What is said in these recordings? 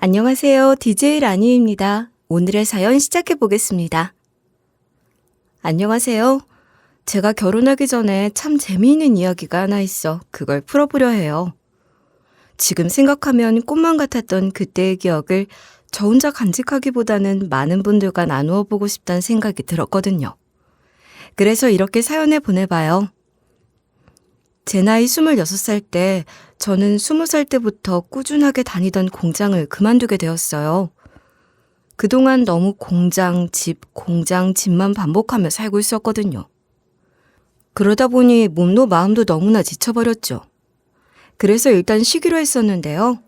안녕하세요. DJ 라니입니다. 오늘의 사연 시작해 보겠습니다. 안녕하세요. 제가 결혼하기 전에 참 재미있는 이야기가 하나 있어 그걸 풀어보려 해요. 지금 생각하면 꿈만 같았던 그때의 기억을 저 혼자 간직하기보다는 많은 분들과 나누어 보고 싶다는 생각이 들었거든요. 그래서 이렇게 사연을 보내봐요. 제 나이 26살 때 저는 20살 때부터 꾸준하게 다니던 공장을 그만두게 되었어요. 그동안 너무 공장, 집만 반복하며 살고 있었거든요. 그러다 보니 몸도 마음도 너무나 지쳐버렸죠. 그래서 일단 쉬기로 했었는데요.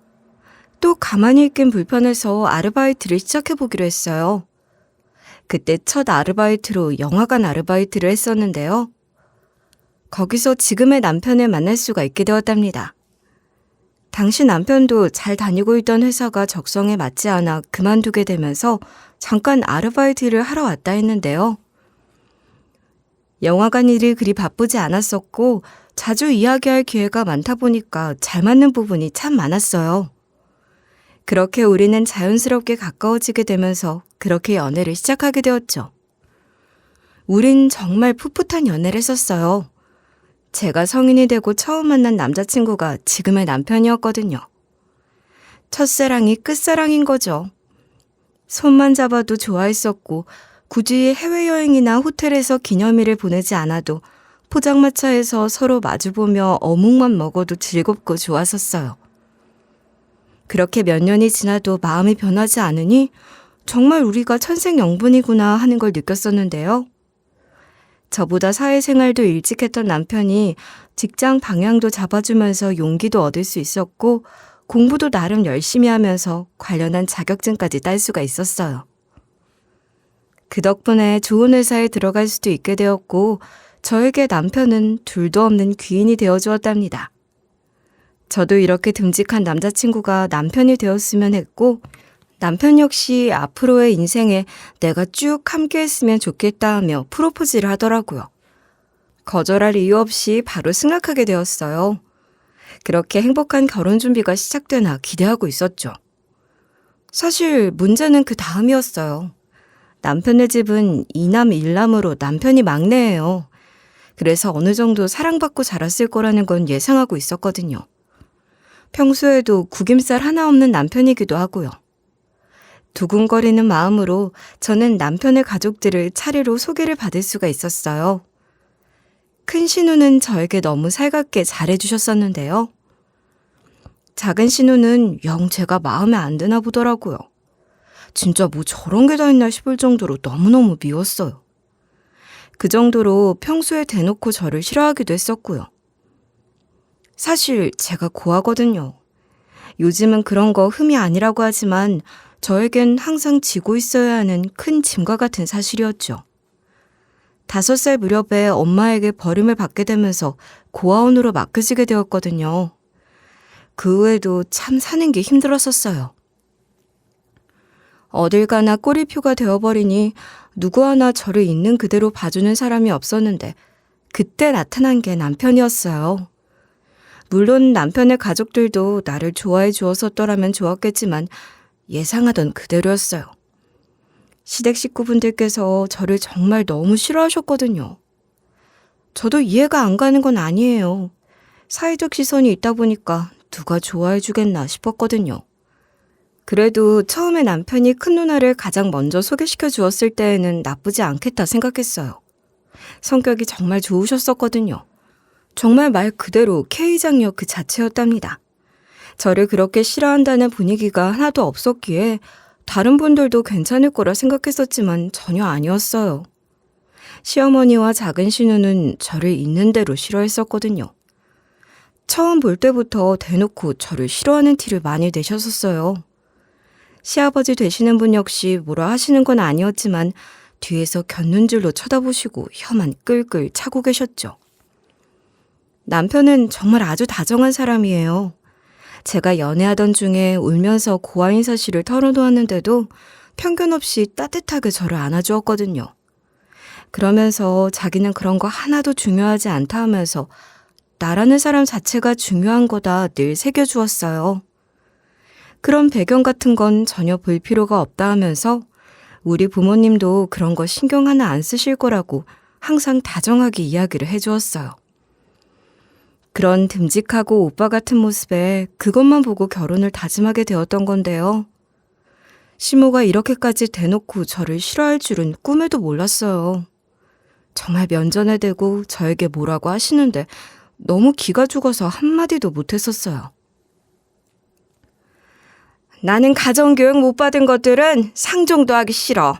또 가만히 있긴 불편해서 아르바이트를 시작해보기로 했어요. 그때 첫 아르바이트로 영화관 아르바이트를 했었는데요. 거기서 지금의 남편을 만날 수가 있게 되었답니다. 당시 남편도 잘 다니고 있던 회사가 적성에 맞지 않아 그만두게 되면서 잠깐 아르바이트를 하러 왔다 했는데요. 영화관 일이 그리 바쁘지 않았었고 자주 이야기할 기회가 많다 보니까 잘 맞는 부분이 참 많았어요. 그렇게 우리는 자연스럽게 가까워지게 되면서 그렇게 연애를 시작하게 되었죠. 우린 정말 풋풋한 연애를 했었어요. 제가 성인이 되고 처음 만난 남자친구가 지금의 남편이었거든요. 첫사랑이 끝사랑인 거죠. 손만 잡아도 좋아했었고 굳이 해외여행이나 호텔에서 기념일을 보내지 않아도 포장마차에서 서로 마주보며 어묵만 먹어도 즐겁고 좋았었어요. 그렇게 몇 년이 지나도 마음이 변하지 않으니 정말 우리가 천생연분이구나 하는 걸 느꼈었는데요. 저보다 사회생활도 일찍 했던 남편이 직장 방향도 잡아주면서 용기도 얻을 수 있었고 공부도 나름 열심히 하면서 관련한 자격증까지 딸 수가 있었어요. 그 덕분에 좋은 회사에 들어갈 수도 있게 되었고 저에게 남편은 둘도 없는 귀인이 되어주었답니다. 저도 이렇게 듬직한 남자친구가 남편이 되었으면 했고 남편 역시 앞으로의 인생에 내가 쭉 함께했으면 좋겠다 하며 프로포즈를 하더라고요. 거절할 이유 없이 바로 승낙하게 되었어요. 그렇게 행복한 결혼 준비가 시작되나 기대하고 있었죠. 사실 문제는 그 다음이었어요. 남편의 집은 이남 일남으로 남편이 막내예요. 그래서 어느 정도 사랑받고 자랐을 거라는 건 예상하고 있었거든요. 평소에도 구김살 하나 없는 남편이기도 하고요. 두근거리는 마음으로 저는 남편의 가족들을 차례로 소개를 받을 수가 있었어요. 큰 신우는 저에게 너무 살갑게 잘해주셨었는데요. 작은 신우는 영 제가 마음에 안 드나 보더라고요. 진짜 뭐 저런 게 다 있나 싶을 정도로 너무너무 미웠어요. 그 정도로 평소에 대놓고 저를 싫어하기도 했었고요. 사실 제가 고하거든요. 요즘은 그런 거 흠이 아니라고 하지만 저에겐 항상 지고 있어야 하는 큰 짐과 같은 사실이었죠. 5살 무렵에 엄마에게 버림을 받게 되면서 고아원으로 맡겨지게 되었거든요. 그 후에도 참 사는 게 힘들었었어요. 어딜 가나 꼬리표가 되어버리니 누구 하나 저를 있는 그대로 봐주는 사람이 없었는데 그때 나타난 게 남편이었어요. 물론 남편의 가족들도 나를 좋아해 주었었더라면 좋았겠지만 예상하던 그대로였어요. 시댁 식구분들께서 저를 정말 너무 싫어하셨거든요. 저도 이해가 안 가는 건 아니에요. 사회적 시선이 있다 보니까 누가 좋아해 주겠나 싶었거든요. 그래도 처음에 남편이 큰 누나를 가장 먼저 소개시켜 주었을 때에는 나쁘지 않겠다 생각했어요. 성격이 정말 좋으셨었거든요. 정말 말 그대로 K장녀 그 자체였답니다. 저를 그렇게 싫어한다는 분위기가 하나도 없었기에 다른 분들도 괜찮을 거라 생각했었지만 전혀 아니었어요. 시어머니와 작은 신우는 저를 있는 대로 싫어했었거든요. 처음 볼 때부터 대놓고 저를 싫어하는 티를 많이 내셨었어요. 시아버지 되시는 분 역시 뭐라 하시는 건 아니었지만 뒤에서 곁눈질로 쳐다보시고 혀만 끌끌 차고 계셨죠. 남편은 정말 아주 다정한 사람이에요. 제가 연애하던 중에 울면서 고아인 사실을 털어놓았는데도 편견 없이 따뜻하게 저를 안아주었거든요. 그러면서 자기는 그런 거 하나도 중요하지 않다 하면서 나라는 사람 자체가 중요한 거다 늘 새겨주었어요. 그런 배경 같은 건 전혀 볼 필요가 없다 하면서 우리 부모님도 그런 거 신경 하나 안 쓰실 거라고 항상 다정하게 이야기를 해주었어요. 그런 듬직하고 오빠 같은 모습에 그것만 보고 결혼을 다짐하게 되었던 건데요. 시모가 이렇게까지 대놓고 저를 싫어할 줄은 꿈에도 몰랐어요. 정말 면전에 대고 저에게 뭐라고 하시는데 너무 기가 죽어서 한마디도 못했었어요. 나는 가정교육 못 받은 것들은 상종도 하기 싫어.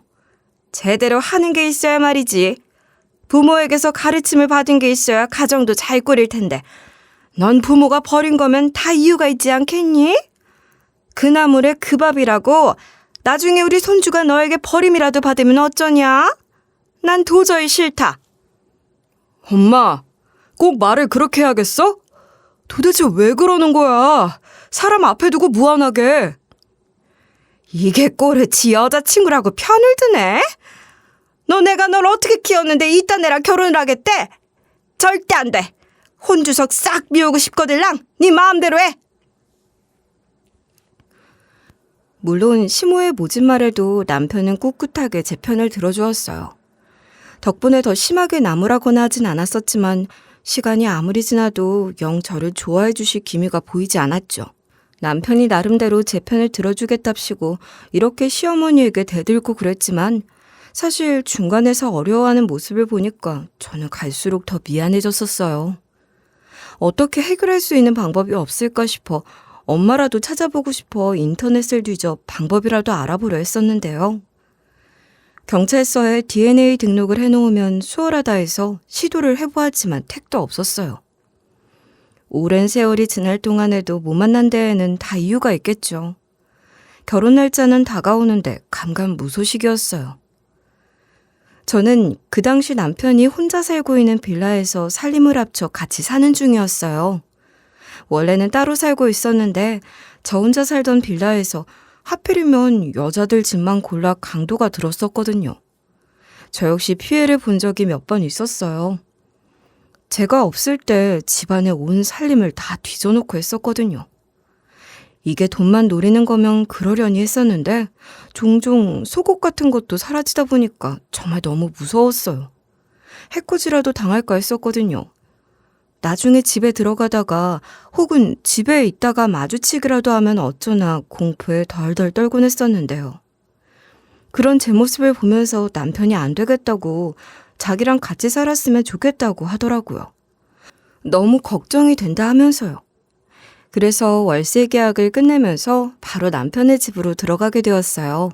제대로 하는 게 있어야 말이지. 부모에게서 가르침을 받은 게 있어야 가정도 잘 꾸릴 텐데 넌 부모가 버린 거면 다 이유가 있지 않겠니? 그 나물에 그 밥이라고 나중에 우리 손주가 너에게 버림이라도 받으면 어쩌냐? 난 도저히 싫다. 엄마, 꼭 말을 그렇게 해야겠어? 도대체 왜 그러는 거야? 사람 앞에 두고 무안하게. 이게 꼴을 지 여자친구라고 편을 드네? 내가 널 어떻게 키웠는데 이딴 애랑 결혼을 하겠대? 절대 안 돼. 혼주석 싹 비우고 싶거들랑 네 마음대로 해. 물론 시모의 모진 말에도 남편은 꿋꿋하게 제 편을 들어주었어요. 덕분에 더 심하게 나무라거나 하진 않았었지만 시간이 아무리 지나도 영 저를 좋아해 주실 기미가 보이지 않았죠. 남편이 나름대로 제 편을 들어주겠답시고 이렇게 시어머니에게 대들고 그랬지만 사실 중간에서 어려워하는 모습을 보니까 저는 갈수록 더 미안해졌었어요. 어떻게 해결할 수 있는 방법이 없을까 싶어 엄마라도 찾아보고 싶어 인터넷을 뒤져 방법이라도 알아보려 했었는데요. 경찰서에 DNA 등록을 해놓으면 수월하다 해서 시도를 해보았지만 택도 없었어요. 오랜 세월이 지날 동안에도 못 만난 데에는 다 이유가 있겠죠. 결혼 날짜는 다가오는데 감감무소식이었어요. 저는 그 당시 남편이 혼자 살고 있는 빌라에서 살림을 합쳐 같이 사는 중이었어요. 원래는 따로 살고 있었는데 저 혼자 살던 빌라에서 하필이면 여자들 집만 골라 강도가 들었었거든요. 저 역시 피해를 본 적이 몇 번 있었어요. 제가 없을 때 집안에 온 살림을 다 뒤져놓고 했었거든요. 이게 돈만 노리는 거면 그러려니 했었는데 종종 속옷 같은 것도 사라지다 보니까 정말 너무 무서웠어요. 해코지라도 당할까 했었거든요. 나중에 집에 들어가다가 혹은 집에 있다가 마주치기라도 하면 어쩌나 공포에 덜덜 떨곤 했었는데요. 그런 제 모습을 보면서 남편이 안 되겠다고 자기랑 같이 살았으면 좋겠다고 하더라고요. 너무 걱정이 된다 하면서요. 그래서 월세 계약을 끝내면서 바로 남편의 집으로 들어가게 되었어요.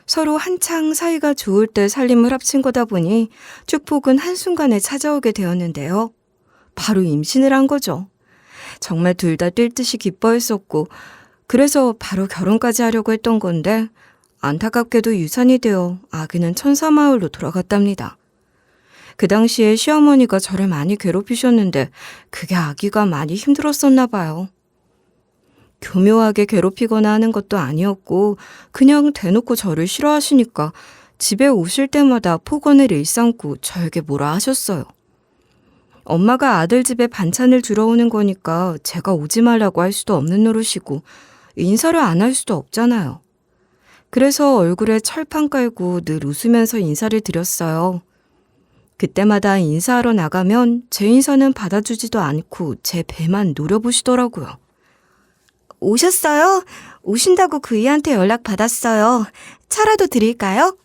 서로 한창 사이가 좋을 때 살림을 합친 거다 보니 축복은 한순간에 찾아오게 되었는데요. 바로 임신을 한 거죠. 정말 둘 다 뛸 듯이 기뻐했었고 그래서 바로 결혼까지 하려고 했던 건데 안타깝게도 유산이 되어 아기는 천사마을로 돌아갔답니다. 그 당시에 시어머니가 저를 많이 괴롭히셨는데 그게 아기가 많이 힘들었었나 봐요. 교묘하게 괴롭히거나 하는 것도 아니었고 그냥 대놓고 저를 싫어하시니까 집에 오실 때마다 폭언을 일삼고 저에게 뭐라 하셨어요. 엄마가 아들 집에 반찬을 주러 오는 거니까 제가 오지 말라고 할 수도 없는 노릇이고 인사를 안 할 수도 없잖아요. 그래서 얼굴에 철판 깔고 늘 웃으면서 인사를 드렸어요. 그때마다 인사하러 나가면 제 인사는 받아주지도 않고 제 배만 노려보시더라고요. 오셨어요? 오신다고 그이한테 연락 받았어요. 차라도 드릴까요?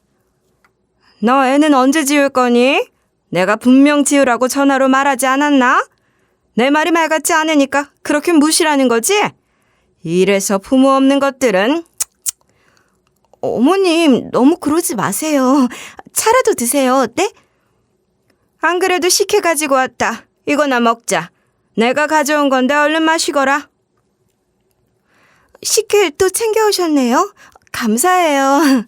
너 애는 언제 지울 거니? 내가 분명 지으라고 전화로 말하지 않았나? 내 말이 말 같지 않으니까 그렇게 무시라는 거지? 이래서 부모 없는 것들은. 어머님, 너무 그러지 마세요. 차라도 드세요. 네? 안 그래도 식혜 가지고 왔다. 이거나 먹자. 내가 가져온 건데 얼른 마시거라. 식혜 또 챙겨오셨네요. 감사해요.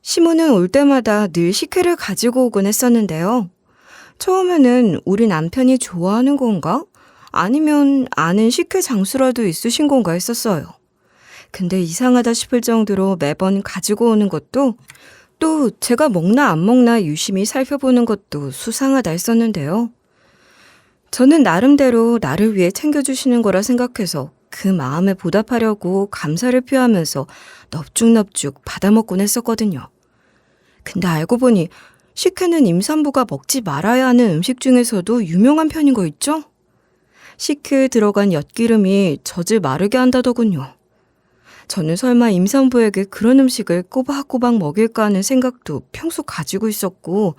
시모는 올 때마다 늘 식혜를 가지고 오곤 했었는데요. 처음에는 우리 남편이 좋아하는 건가? 아니면 아는 식혜 장수라도 있으신 건가 했었어요. 근데 이상하다 싶을 정도로 매번 가지고 오는 것도 또 제가 먹나 안 먹나 유심히 살펴보는 것도 수상하다 했었는데요. 저는 나름대로 나를 위해 챙겨주시는 거라 생각해서 그 마음에 보답하려고 감사를 표하면서 넙죽넙죽 받아먹곤 했었거든요. 근데 알고 보니 식혜는 임산부가 먹지 말아야 하는 음식 중에서도 유명한 편인 거 있죠? 식혜에 들어간 엿기름이 젖을 마르게 한다더군요. 저는 설마 임산부에게 그런 음식을 꼬박꼬박 먹일까 하는 생각도 평소 가지고 있었고,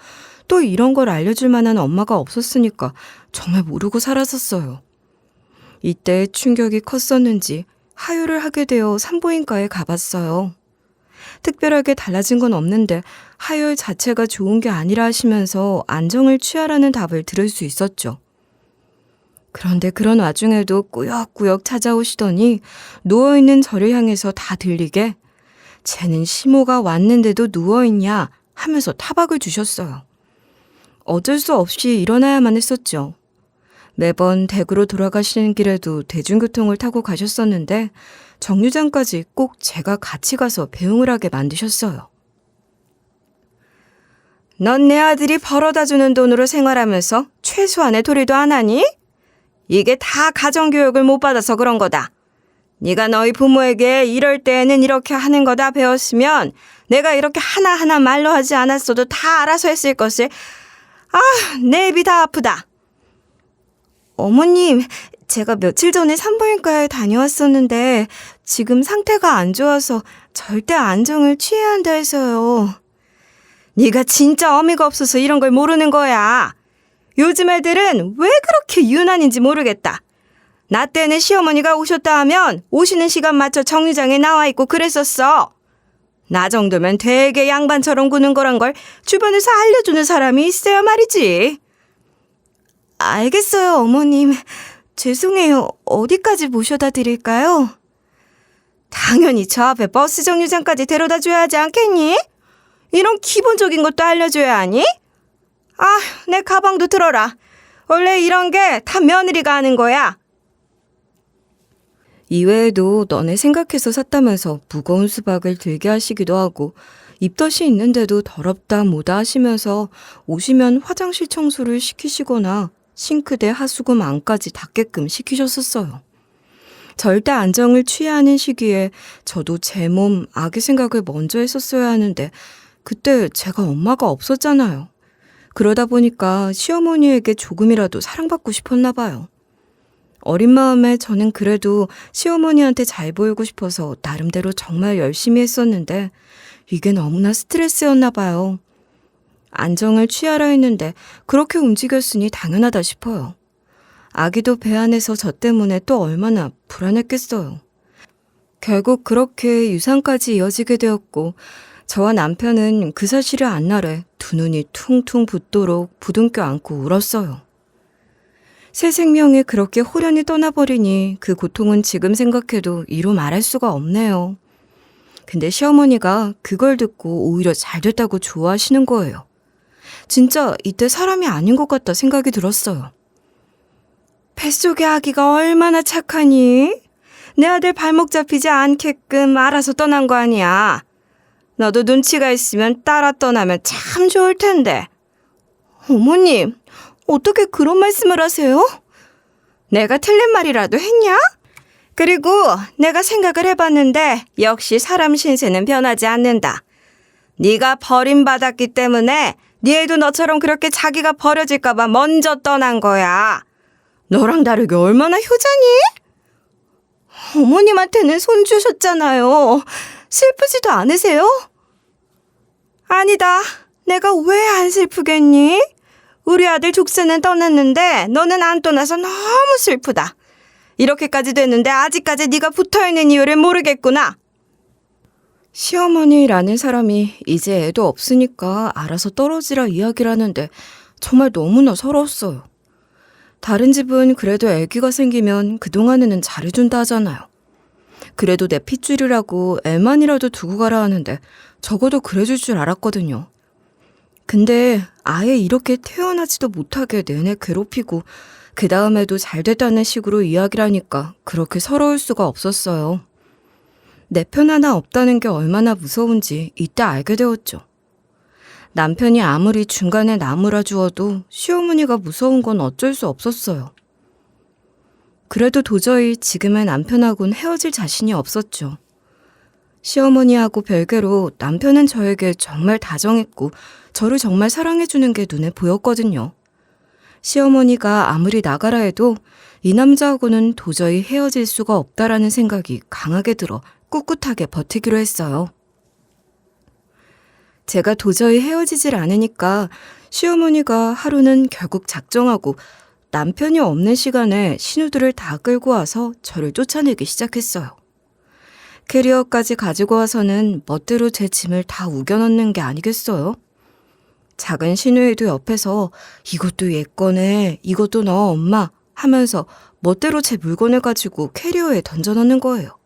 또 이런 걸 알려줄 만한 엄마가 없었으니까 정말 모르고 살았었어요. 이때 충격이 컸었는지 하유를 하게 되어 산부인과에 가봤어요. 특별하게 달라진 건 없는데 하율 자체가 좋은 게 아니라 하시면서 안정을 취하라는 답을 들을 수 있었죠. 그런데 그런 와중에도 꾸역꾸역 찾아오시더니 누워있는 저를 향해서 다 들리게 쟤는 시모가 왔는데도 누워있냐 하면서 타박을 주셨어요. 어쩔 수 없이 일어나야만 했었죠. 매번 댁으로 돌아가시는 길에도 대중교통을 타고 가셨었는데 정류장까지 꼭 제가 같이 가서 배웅을 하게 만드셨어요. 넌 내 아들이 벌어다 주는 돈으로 생활하면서 최소한의 도리도 안 하니? 이게 다 가정교육을 못 받아서 그런 거다. 네가 너희 부모에게 이럴 때에는 이렇게 하는 거다 배웠으면 내가 이렇게 하나하나 말로 하지 않았어도 다 알아서 했을 것을. 내 입이 다 아프다. 어머님, 제가 며칠 전에 산부인과에 다녀왔었는데 지금 상태가 안 좋아서 절대 안정을 취해야 한다 해서요. 네가 진짜 어미가 없어서 이런 걸 모르는 거야. 요즘 애들은 왜 그렇게 유난인지 모르겠다. 나 때는 시어머니가 오셨다 하면 오시는 시간 맞춰 정류장에 나와 있고 그랬었어. 나 정도면 되게 양반처럼 구는 거란 걸 주변에서 알려주는 사람이 있어야 말이지. 알겠어요, 어머님. 죄송해요. 어디까지 모셔다 드릴까요? 당연히 저 앞에 버스 정류장까지 데려다 줘야 하지 않겠니? 이런 기본적인 것도 알려줘야 하니? 내 가방도 들어라. 원래 이런 게 다 며느리가 하는 거야. 이외에도 너네 생각해서 샀다면서 무거운 수박을 들게 하시기도 하고 입덧이 있는데도 더럽다 뭐다 하시면서 오시면 화장실 청소를 시키시거나 싱크대 하수구 안까지 닦게끔 시키셨었어요. 절대 안정을 취해야 하는 시기에 저도 제 몸 아기 생각을 먼저 했었어야 하는데 그때 제가 엄마가 없었잖아요. 그러다 보니까 시어머니에게 조금이라도 사랑받고 싶었나 봐요. 어린 마음에 저는 그래도 시어머니한테 잘 보이고 싶어서 나름대로 정말 열심히 했었는데 이게 너무나 스트레스였나 봐요. 안정을 취하라 했는데 그렇게 움직였으니 당연하다 싶어요. 아기도 배 안에서 저 때문에 또 얼마나 불안했겠어요. 결국 그렇게 유산까지 이어지게 되었고 저와 남편은 그 사실을 안 날에 두 눈이 퉁퉁 붓도록 부둥켜 안고 울었어요. 새 생명이 그렇게 호련히 떠나버리니 그 고통은 지금 생각해도 이루 말할 수가 없네요. 근데 시어머니가 그걸 듣고 오히려 잘 됐다고 좋아하시는 거예요. 진짜 이때 사람이 아닌 것 같다 생각이 들었어요. 뱃속의 아기가 얼마나 착하니? 내 아들 발목 잡히지 않게끔 알아서 떠난 거 아니야. 너도 눈치가 있으면 따라 떠나면 참 좋을 텐데. 어머님, 어떻게 그런 말씀을 하세요? 내가 틀린 말이라도 했냐? 그리고 내가 생각을 해봤는데 역시 사람 신세는 변하지 않는다. 네가 버림받았기 때문에 네 애도 너처럼 그렇게 자기가 버려질까 봐 먼저 떠난 거야. 너랑 다르게 얼마나 효자니? 어머님한테는 손 주셨잖아요. 슬프지도 않으세요? 아니다. 내가 왜 안 슬프겠니? 우리 아들 족쇄는 떠났는데 너는 안 떠나서 너무 슬프다. 이렇게까지 됐는데 아직까지 네가 붙어있는 이유를 모르겠구나. 시어머니라는 사람이 이제 애도 없으니까 알아서 떨어지라 이야기를 하는데 정말 너무나 서러웠어요. 다른 집은 그래도 아기가 생기면 그동안에는 잘해준다 하잖아요. 그래도 내 핏줄이라고 애만이라도 두고 가라 하는데 적어도 그래줄 줄 알았거든요. 근데 아예 이렇게 태어나지도 못하게 내내 괴롭히고 그 다음에도 잘 됐다는 식으로 이야기를 하니까 그렇게 서러울 수가 없었어요. 내 편 하나 없다는 게 얼마나 무서운지 이때 알게 되었죠. 남편이 아무리 중간에 나무라 주어도 시어머니가 무서운 건 어쩔 수 없었어요. 그래도 도저히 지금의 남편하고는 헤어질 자신이 없었죠. 시어머니하고 별개로 남편은 저에게 정말 다정했고 저를 정말 사랑해주는 게 눈에 보였거든요. 시어머니가 아무리 나가라 해도 이 남자하고는 도저히 헤어질 수가 없다라는 생각이 강하게 들어 꿋꿋하게 버티기로 했어요. 제가 도저히 헤어지질 않으니까 시어머니가 하루는 결국 작정하고 남편이 없는 시간에 신우들을 다 끌고 와서 저를 쫓아내기 시작했어요. 캐리어까지 가지고 와서는 멋대로 제 짐을 다 우겨넣는 게 아니겠어요? 작은 신우이도 옆에서 이것도 얘 거네, 이것도 너 엄마 하면서 멋대로 제 물건을 가지고 캐리어에 던져넣는 거예요.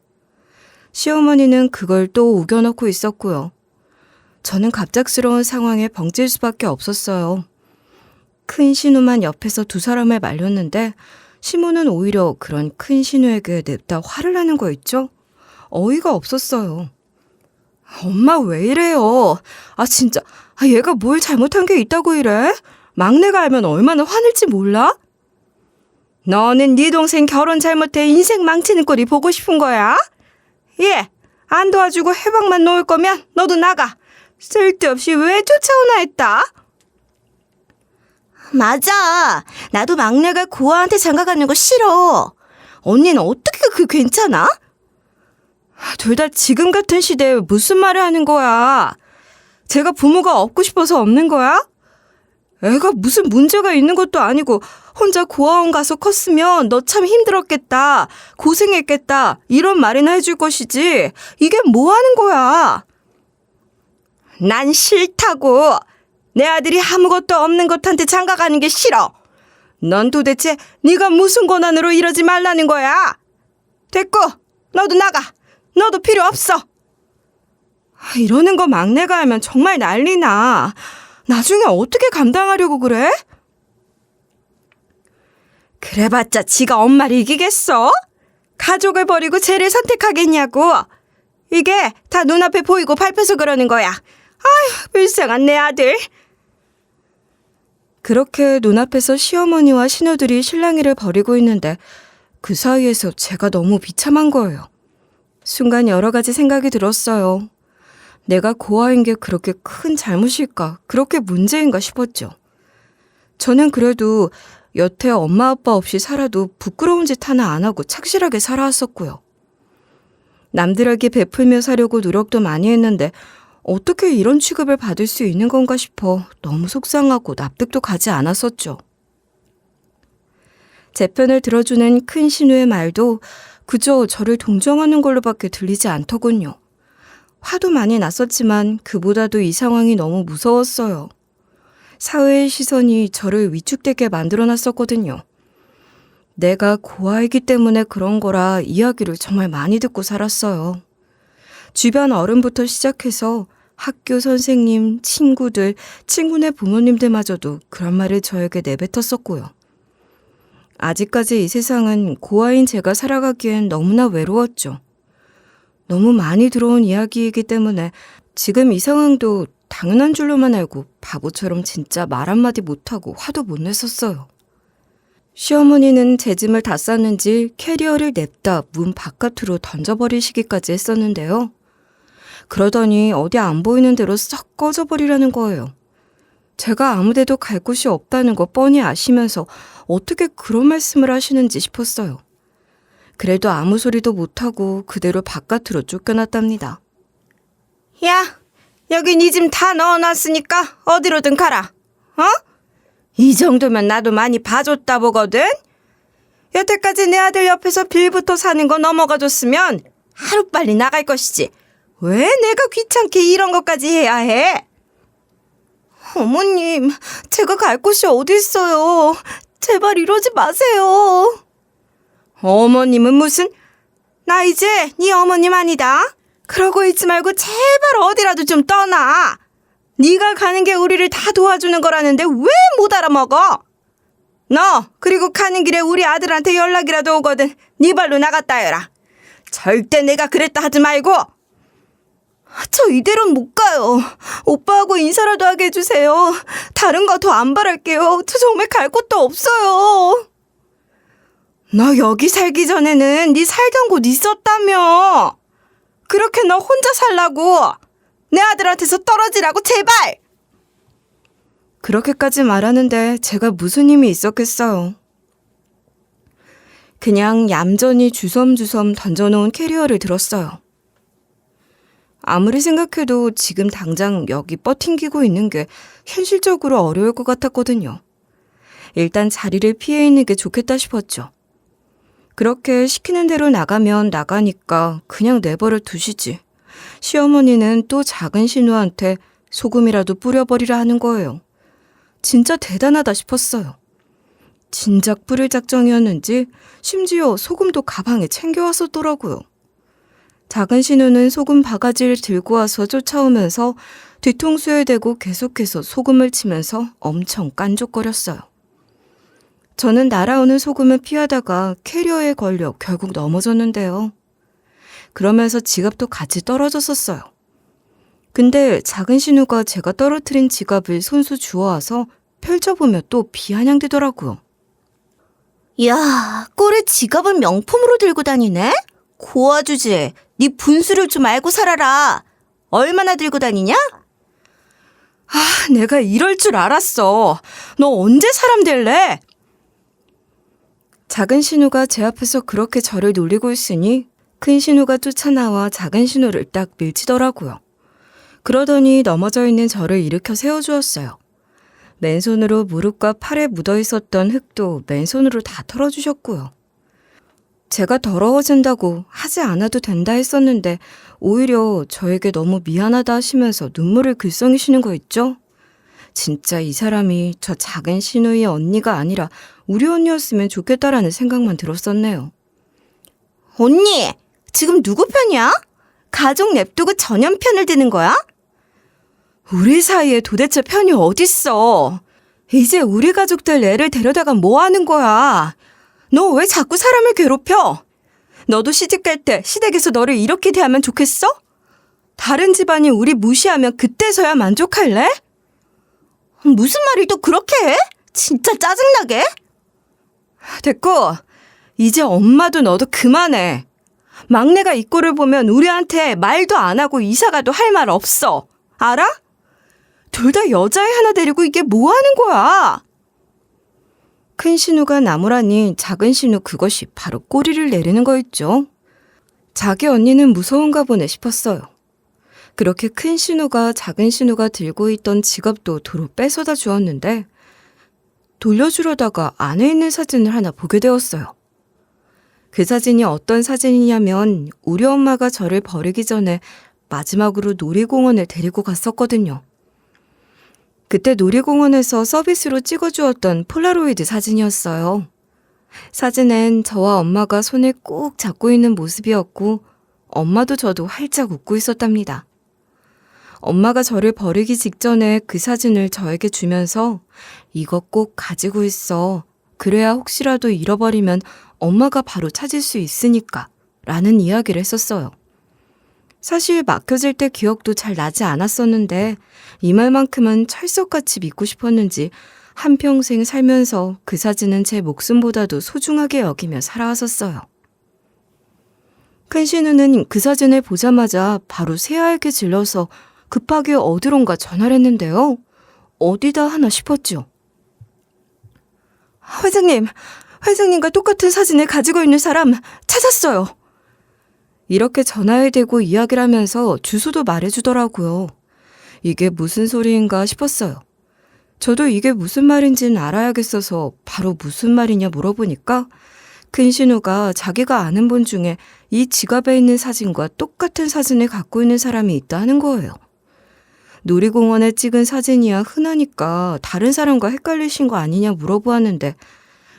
시어머니는 그걸 또 우겨넣고 있었고요. 저는 갑작스러운 상황에 벙찔 수밖에 없었어요. 큰 신우만 옆에서 두 사람을 말렸는데 시모는 오히려 그런 큰 신우에게 냅다 화를 내는 거 있죠? 어이가 없었어요. 엄마 왜 이래요? 진짜 얘가 뭘 잘못한 게 있다고 이래? 막내가 알면 얼마나 화낼지 몰라? 너는 네 동생 결혼 잘못해 인생 망치는 꼴이 보고 싶은 거야? 예, 안 도와주고 해방만 놓을 거면 너도 나가. 쓸데없이 왜 쫓아오나 했다? 맞아. 나도 막내가 고아한테 장가가는 거 싫어. 언니는 어떻게 그게 괜찮아? 둘 다 지금 같은 시대에 무슨 말을 하는 거야? 제가 부모가 없고 싶어서 없는 거야? 애가 무슨 문제가 있는 것도 아니고 혼자 고아원 가서 컸으면 너 참 힘들었겠다, 고생했겠다 이런 말이나 해줄 것이지 이게 뭐 하는 거야? 난 싫다고. 내 아들이 아무것도 없는 것한테 장가가는 게 싫어. 넌 도대체 네가 무슨 권한으로 이러지 말라는 거야? 됐고, 너도 나가. 너도 필요 없어. 이러는 거 막내가 하면 정말 난리나. 나중에 어떻게 감당하려고 그래? 그래봤자 지가 엄마를 이기겠어? 가족을 버리고 쟤를 선택하겠냐고. 이게 다 눈앞에 보이고 밟혀서 그러는 거야. 아휴, 불쌍한 내 아들. 그렇게 눈앞에서 시어머니와 신우들이 실랑이를 벌이고 있는데 그 사이에서 제가 너무 비참한 거예요. 순간 여러 가지 생각이 들었어요. 내가 고아인 게 그렇게 큰 잘못일까? 그렇게 문제인가 싶었죠. 저는 그래도 여태 엄마 아빠 없이 살아도 부끄러운 짓 하나 안 하고 착실하게 살아왔었고요. 남들에게 베풀며 사려고 노력도 많이 했는데 어떻게 이런 취급을 받을 수 있는 건가 싶어 너무 속상하고 납득도 가지 않았었죠. 제 편을 들어주는 큰 신우의 말도 그저 저를 동정하는 걸로밖에 들리지 않더군요. 화도 많이 났었지만 그보다도 이 상황이 너무 무서웠어요. 사회의 시선이 저를 위축되게 만들어놨었거든요. 내가 고아이기 때문에 그런 거라 이야기를 정말 많이 듣고 살았어요. 주변 어른부터 시작해서 학교 선생님, 친구들, 친구네 부모님들마저도 그런 말을 저에게 내뱉었었고요. 아직까지 이 세상은 고아인 제가 살아가기엔 너무나 외로웠죠. 너무 많이 들어온 이야기이기 때문에 지금 이 상황도 당연한 줄로만 알고 바보처럼 진짜 말 한마디 못하고 화도 못 냈었어요. 시어머니는 제 짐을 다 쌌는지 캐리어를 냅다 문 바깥으로 던져버리시기까지 했었는데요. 그러더니 어디 안 보이는 대로 썩 꺼져버리라는 거예요. 제가 아무데도 갈 곳이 없다는 거 뻔히 아시면서 어떻게 그런 말씀을 하시는지 싶었어요. 그래도 아무 소리도 못하고 그대로 바깥으로 쫓겨났답니다. 야, 여기 네 짐 다 넣어놨으니까 어디로든 가라. 어? 이 정도면 나도 많이 봐줬다 보거든? 여태까지 내 아들 옆에서 빌부터 사는 거 넘어가줬으면 하루빨리 나갈 것이지. 왜 내가 귀찮게 이런 것까지 해야 해? 어머님, 제가 갈 곳이 어디 있어요. 제발 이러지 마세요. 어머님은 무슨? 나 이제 네 어머님 아니다. 그러고 있지 말고 제발 어디라도 좀 떠나. 네가 가는 게 우리를 다 도와주는 거라는데 왜 못 알아먹어? 너 그리고 가는 길에 우리 아들한테 연락이라도 오거든 네 발로 나갔다 해라. 절대 내가 그랬다 하지 말고. 저 이대로는 못 가요. 오빠하고 인사라도 하게 해주세요. 다른 거 더 안 바랄게요. 저 정말 갈 곳도 없어요. 너 여기 살기 전에는 네 살던 곳 있었다며. 그렇게 너 혼자 살라고. 내 아들한테서 떨어지라고 제발. 그렇게까지 말하는데 제가 무슨 힘이 있었겠어요. 그냥 얌전히 주섬주섬 던져놓은 캐리어를 들었어요. 아무리 생각해도 지금 당장 여기 뻗팅기고 있는 게 현실적으로 어려울 것 같았거든요. 일단 자리를 피해 있는 게 좋겠다 싶었죠. 그렇게 시키는 대로 나가면 나가니까 그냥 내버려 두시지. 시어머니는 또 작은 신우한테 소금이라도 뿌려버리라 하는 거예요. 진짜 대단하다 싶었어요. 진작 뿌릴 작정이었는지 심지어 소금도 가방에 챙겨왔었더라고요. 작은 신우는 소금 바가지를 들고 와서 쫓아오면서 뒤통수에 대고 계속해서 소금을 치면서 엄청 깐족거렸어요. 저는 날아오는 소금을 피하다가 캐리어에 걸려 결국 넘어졌는데요. 그러면서 지갑도 같이 떨어졌었어요. 근데 작은 신우가 제가 떨어뜨린 지갑을 손수 주워와서 펼쳐보면 또 비아냥대더라고요. 야, 꼴에 지갑은 명품으로 들고 다니네? 고아주지. 네 분수를 좀 알고 살아라. 얼마나 들고 다니냐? 내가 이럴 줄 알았어. 너 언제 사람 될래? 작은 신우가 제 앞에서 그렇게 저를 놀리고 있으니 큰 신우가 쫓아나와 작은 신우를 딱 밀치더라고요. 그러더니 넘어져 있는 저를 일으켜 세워주었어요. 맨손으로 무릎과 팔에 묻어 있었던 흙도 맨손으로 다 털어주셨고요. 제가 더러워진다고 하지 않아도 된다 했었는데 오히려 저에게 너무 미안하다 하시면서 눈물을 글썽이시는 거 있죠? 진짜 이 사람이 저 작은 신우의 언니가 아니라 우리 언니였으면 좋겠다라는 생각만 들었었네요. 언니, 지금 누구 편이야? 가족 냅두고 전현 편을 드는 거야? 우리 사이에 도대체 편이 어딨어? 이제 우리 가족들 애를 데려다가 뭐 하는 거야? 너 왜 자꾸 사람을 괴롭혀? 너도 시집갈 때 시댁에서 너를 이렇게 대하면 좋겠어? 다른 집안이 우리 무시하면 그때서야 만족할래? 무슨 말을 또 그렇게 해? 진짜 짜증나게? 됐고, 이제 엄마도 너도 그만해. 막내가 이 꼴을 보면 우리한테 말도 안 하고 이사가도 할 말 없어. 알아? 둘 다 여자애 하나 데리고 이게 뭐 하는 거야? 큰 신우가 나무라니 작은 신우 그것이 바로 꼬리를 내리는 거였죠. 자기 언니는 무서운가 보네 싶었어요. 그렇게 큰 신우가 작은 신우가 들고 있던 지갑도 도로 뺏어다 주었는데 돌려주려다가 안에 있는 사진을 하나 보게 되었어요. 그 사진이 어떤 사진이냐면 우리 엄마가 저를 버리기 전에 마지막으로 놀이공원에 데리고 갔었거든요. 그때 놀이공원에서 서비스로 찍어주었던 폴라로이드 사진이었어요. 사진엔 저와 엄마가 손을 꼭 잡고 있는 모습이었고 엄마도 저도 활짝 웃고 있었답니다. 엄마가 저를 버리기 직전에 그 사진을 저에게 주면서 이거 꼭 가지고 있어. 그래야 혹시라도 잃어버리면 엄마가 바로 찾을 수 있으니까 라는 이야기를 했었어요. 사실 맡겨질 때 기억도 잘 나지 않았었는데 이 말만큼은 철석같이 믿고 싶었는지 한평생 살면서 그 사진은 제 목숨보다도 소중하게 여기며 살아왔었어요. 큰 신우는 그 사진을 보자마자 바로 새하얗게 질러서 급하게 어디론가 전화를 했는데요. 어디다 하나 싶었죠. 회장님과 똑같은 사진을 가지고 있는 사람 찾았어요. 이렇게 전화에 대고 이야기를 하면서 주소도 말해주더라고요. 이게 무슨 소리인가 싶었어요. 저도 이게 무슨 말인지는 알아야겠어서 바로 무슨 말이냐 물어보니까 큰 신우가 자기가 아는 분 중에 이 지갑에 있는 사진과 똑같은 사진을 갖고 있는 사람이 있다 하는 거예요. 놀이공원에 찍은 사진이야 흔하니까 다른 사람과 헷갈리신 거 아니냐 물어보았는데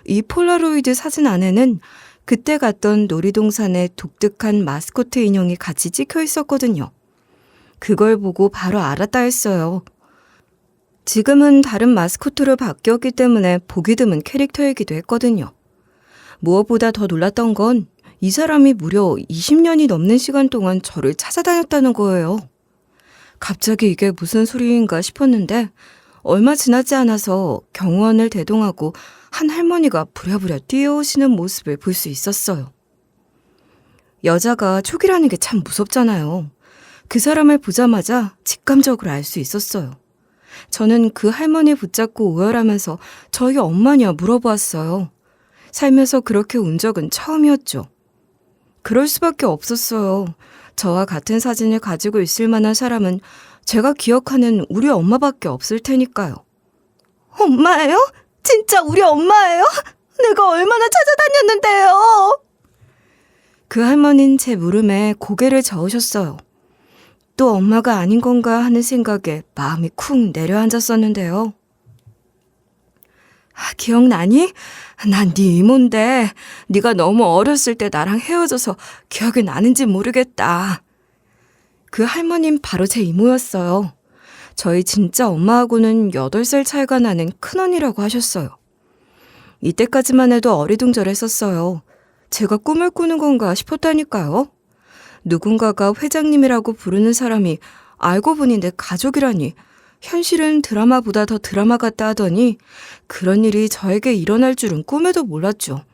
이 폴라로이드 사진 안에는 그때 갔던 놀이동산의 독특한 마스코트 인형이 같이 찍혀 있었거든요. 그걸 보고 바로 알았다 했어요. 지금은 다른 마스코트로 바뀌었기 때문에 보기 드문 캐릭터이기도 했거든요. 무엇보다 더 놀랐던 건 이 사람이 무려 20년이 넘는 시간 동안 저를 찾아다녔다는 거예요. 갑자기 이게 무슨 소리인가 싶었는데 얼마 지나지 않아서 경호원을 대동하고 한 할머니가 부랴부랴 뛰어오시는 모습을 볼 수 있었어요. 여자가 촉이라는 게 참 무섭잖아요. 그 사람을 보자마자 직감적으로 알 수 있었어요. 저는 그 할머니 붙잡고 오열하면서 저희 엄마냐 물어보았어요. 살면서 그렇게 운 적은 처음이었죠. 그럴 수밖에 없었어요. 저와 같은 사진을 가지고 있을 만한 사람은 제가 기억하는 우리 엄마밖에 없을 테니까요. 엄마예요? 진짜 우리 엄마예요? 내가 얼마나 찾아다녔는데요. 그 할머니는 제 물음에 고개를 저으셨어요. 또 엄마가 아닌 건가 하는 생각에 마음이 쿵 내려앉았었는데요. 기억나니? 난 네 이모인데 네가 너무 어렸을 때 나랑 헤어져서 기억이 나는지 모르겠다. 그 할머님 바로 제 이모였어요. 저희 진짜 엄마하고는 8살 차이가 나는 큰언니라고 하셨어요. 이때까지만 해도 어리둥절했었어요. 제가 꿈을 꾸는 건가 싶었다니까요. 누군가가 회장님이라고 부르는 사람이 알고 보니 내 가족이라니 현실은 드라마보다 더 드라마 같다 하더니 그런 일이 저에게 일어날 줄은 꿈에도 몰랐죠.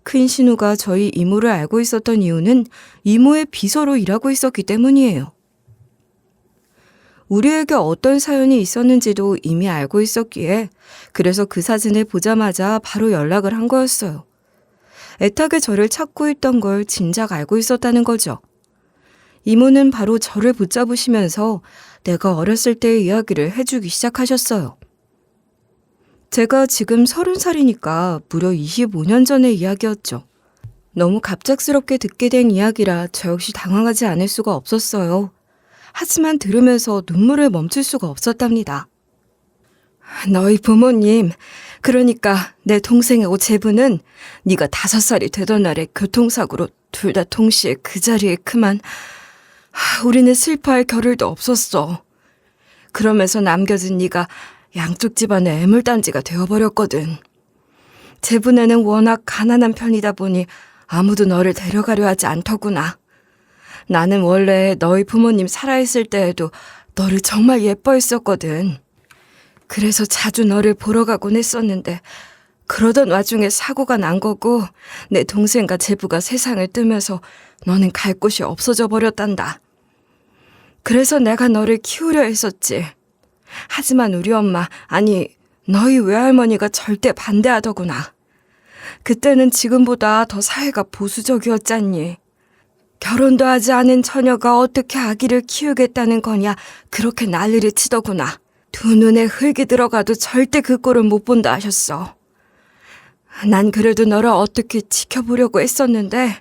큰 신우가 저희 이모를 알고 있었던 이유는 이모의 비서로 일하고 있었기 때문이에요. 우리에게 어떤 사연이 있었는지도 이미 알고 있었기에 그래서 그 사진을 보자마자 바로 연락을 한 거였어요. 애타게 저를 찾고 있던 걸 진작 알고 있었다는 거죠. 이모는 바로 저를 붙잡으시면서 내가 어렸을 때의 이야기를 해주기 시작하셨어요. 제가 지금 30살이니까 무려 25년 전의 이야기였죠. 너무 갑작스럽게 듣게 된 이야기라 저 역시 당황하지 않을 수가 없었어요. 하지만 들으면서 눈물을 멈출 수가 없었답니다. 너희 부모님, 그러니까 내 동생하고 제부는 네가 5살이 되던 날에 교통사고로 둘 다 동시에 그 자리에 그만. 우리는 슬퍼할 겨를도 없었어. 그러면서 남겨진 네가 양쪽 집안의 애물단지가 되어버렸거든. 제부네는 워낙 가난한 편이다 보니 아무도 너를 데려가려 하지 않더구나. 나는 원래 너희 부모님 살아있을 때에도 너를 정말 예뻐했었거든. 그래서 자주 너를 보러 가곤 했었는데 그러던 와중에 사고가 난 거고 내 동생과 제부가 세상을 뜨면서 너는 갈 곳이 없어져 버렸단다. 그래서 내가 너를 키우려 했었지. 하지만 우리 엄마, 아니 너희 외할머니가 절대 반대하더구나. 그때는 지금보다 더 사회가 보수적이었잖니. 결혼도 하지 않은 처녀가 어떻게 아기를 키우겠다는 거냐 그렇게 난리를 치더구나. 두 눈에 흙이 들어가도 절대 그 꼴은 못 본다 하셨어. 난 그래도 너를 어떻게 지켜보려고 했었는데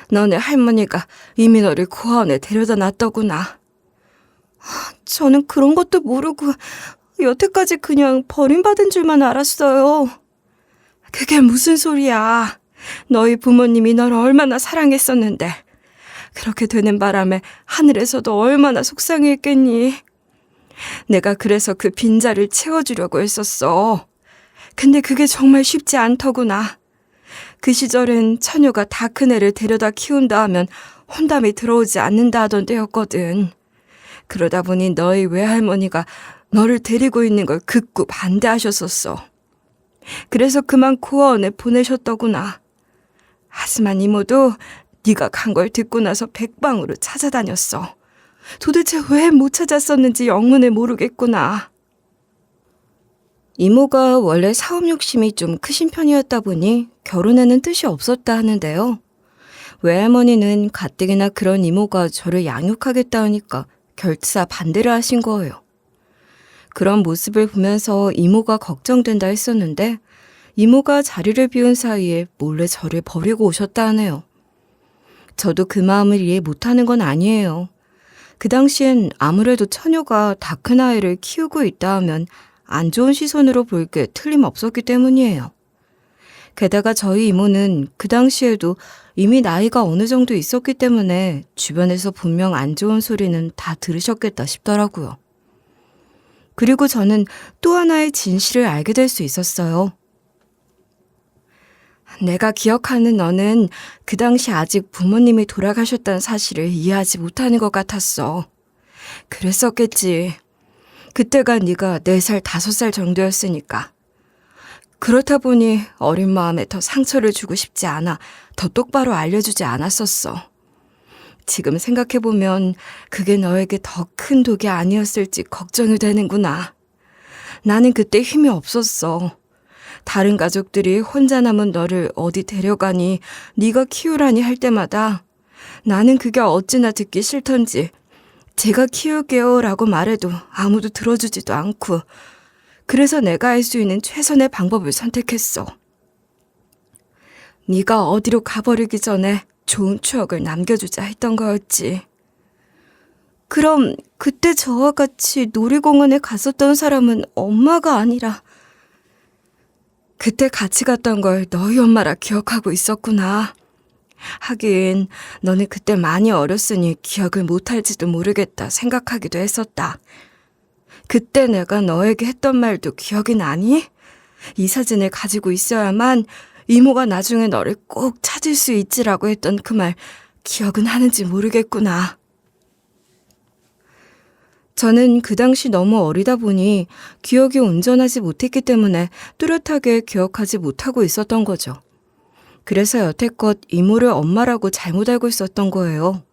너네 할머니가 이미 너를 고아원에 데려다 놨더구나. 저는 그런 것도 모르고 여태까지 그냥 버림받은 줄만 알았어요. 그게 무슨 소리야. 너희 부모님이 널 얼마나 사랑했었는데 그렇게 되는 바람에 하늘에서도 얼마나 속상했겠니. 내가 그래서 그 빈자리를 채워주려고 했었어. 근데 그게 정말 쉽지 않더구나. 그 시절엔 처녀가 다 큰 애를 데려다 키운다 하면 혼담이 들어오지 않는다 하던 때였거든. 그러다 보니 너희 외할머니가 너를 데리고 있는 걸 극구 반대하셨었어. 그래서 그만 고아원에 보내셨더구나. 하지만 이모도 네가 간 걸 듣고 나서 백방으로 찾아다녔어. 도대체 왜 못 찾았었는지 영문을 모르겠구나. 이모가 원래 사업 욕심이 좀 크신 편이었다 보니 결혼에는 뜻이 없었다 하는데요. 외할머니는 가뜩이나 그런 이모가 저를 양육하겠다 하니까 결사 반대를 하신 거예요. 그런 모습을 보면서 이모가 걱정된다 했었는데 이모가 자리를 비운 사이에 몰래 저를 버리고 오셨다 하네요. 저도 그 마음을 이해 못하는 건 아니에요. 그 당시엔 아무래도 처녀가 다 큰 아이를 키우고 있다 하면 안 좋은 시선으로 볼 게 틀림없었기 때문이에요. 게다가 저희 이모는 그 당시에도 이미 나이가 어느 정도 있었기 때문에 주변에서 분명 안 좋은 소리는 다 들으셨겠다 싶더라고요. 그리고 저는 또 하나의 진실을 알게 될 수 있었어요. 내가 기억하는 너는 그 당시 아직 부모님이 돌아가셨다는 사실을 이해하지 못하는 것 같았어. 그랬었겠지. 그때가 네가 4살, 5살 정도였으니까. 그렇다 보니 어린 마음에 더 상처를 주고 싶지 않아 더 똑바로 알려주지 않았었어. 지금 생각해보면 그게 너에게 더 큰 독이 아니었을지 걱정이 되는구나. 나는 그때 힘이 없었어. 다른 가족들이 혼자 남은 너를 어디 데려가니 네가 키우라니 할 때마다 나는 그게 어찌나 듣기 싫던지 제가 키울게요 라고 말해도 아무도 들어주지도 않고 그래서 내가 할 수 있는 최선의 방법을 선택했어. 네가 어디로 가버리기 전에 좋은 추억을 남겨주자 했던 거였지. 그럼 그때 저와 같이 놀이공원에 갔었던 사람은 엄마가 아니라 그때 같이 갔던 걸 너희 엄마라 기억하고 있었구나. 하긴 너는 그때 많이 어렸으니 기억을 못할지도 모르겠다 생각하기도 했었다. 그때 내가 너에게 했던 말도 기억이 나니? 이 사진을 가지고 있어야만 이모가 나중에 너를 꼭 찾을 수 있지라고 했던 그 말 기억은 하는지 모르겠구나. 저는 그 당시 너무 어리다 보니 기억이 온전하지 못했기 때문에 뚜렷하게 기억하지 못하고 있었던 거죠. 그래서 여태껏 이모를 엄마라고 잘못 알고 있었던 거예요.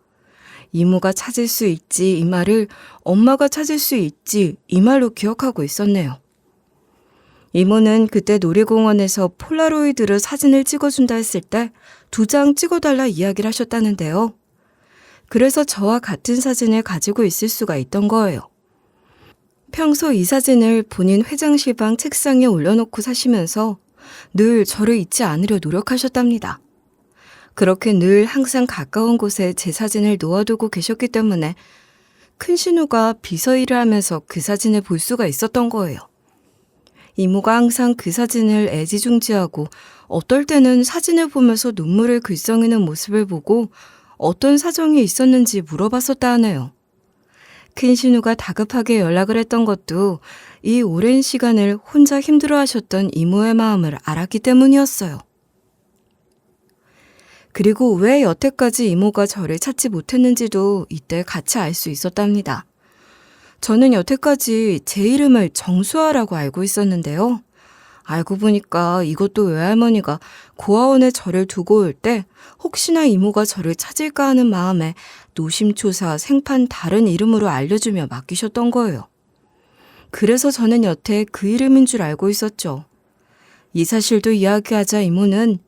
이모가 찾을 수 있지 이 말을 엄마가 찾을 수 있지 이 말로 기억하고 있었네요. 이모는 그때 놀이공원에서 폴라로이드로 사진을 찍어준다 했을 때 2장 찍어달라 이야기를 하셨다는데요. 그래서 저와 같은 사진을 가지고 있을 수가 있던 거예요. 평소 이 사진을 본인 회장실 방 책상에 올려놓고 사시면서 늘 저를 잊지 않으려 노력하셨답니다. 그렇게 늘 항상 가까운 곳에 제 사진을 놓아두고 계셨기 때문에 큰 신우가 비서 일을 하면서 그 사진을 볼 수가 있었던 거예요. 이모가 항상 그 사진을 애지중지하고 어떨 때는 사진을 보면서 눈물을 글썽이는 모습을 보고 어떤 사정이 있었는지 물어봤었다 하네요. 큰 신우가 다급하게 연락을 했던 것도 이 오랜 시간을 혼자 힘들어하셨던 이모의 마음을 알았기 때문이었어요. 그리고 왜 여태까지 이모가 저를 찾지 못했는지도 이때 같이 알 수 있었답니다. 저는 여태까지 제 이름을 정수아라고 알고 있었는데요. 알고 보니까 이것도 외할머니가 고아원에 저를 두고 올 때 혹시나 이모가 저를 찾을까 하는 마음에 노심초사 생판 다른 이름으로 알려주며 맡기셨던 거예요. 그래서 저는 여태 그 이름인 줄 알고 있었죠. 이 사실도 이야기하자 이모는